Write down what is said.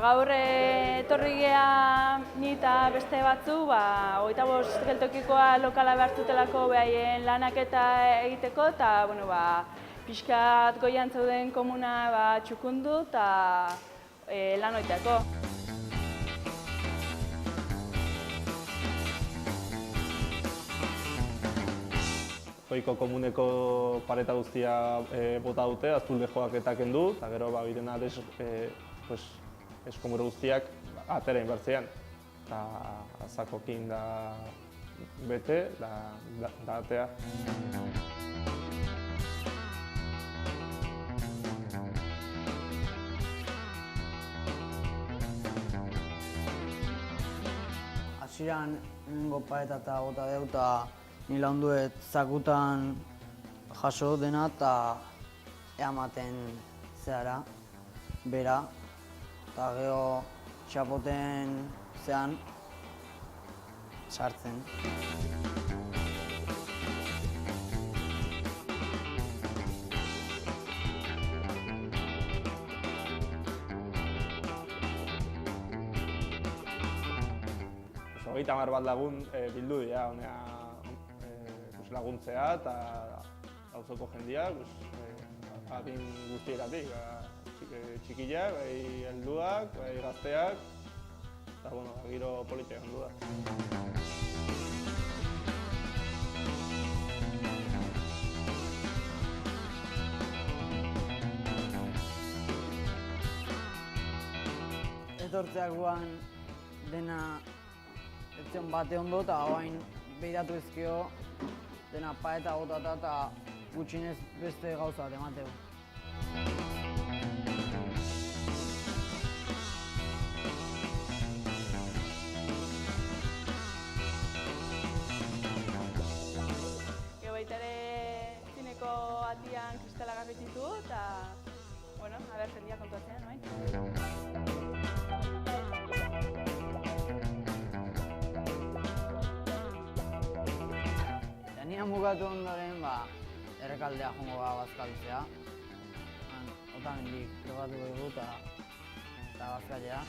gaur etorri gea ni eta beste batzu, 25 geltokikoa lokala behar zutelako behaien lanak eta egiteko, eta pixkat goian zeuden komuna txukundu eta lan oiteko. Goiko komuneko pareta guztia bota dute, azuldejoak eta kendu, eta gero birena eskomuro guztiak atera inbertzean. Eta zakokin da bete, da atea. Hasieran nengo pareta eta bota deu, eta ni launduet zakutan jaso dena eta eamaten zehara, bera, eta gero txapoten zean sartzen. Hogeita hamar bat lagun bildu dira laguntzea eta auzoko jendia adin guztietatik, txikiak, helduak, gazteak, eta giro politia gandu da. Etortzeak guan dena etzion bate ondo eta hain behiratu ezkio dena paeta botata eta gutxinez beste gauza bat emateko. Gero baita ere zineko atian kristala garbitu eta jendia kontuatzen, noin? Nian bukatu ondoren, errekaldea jongo bazkaltzea. Otamendik probatu dugu eta bazkaltzea.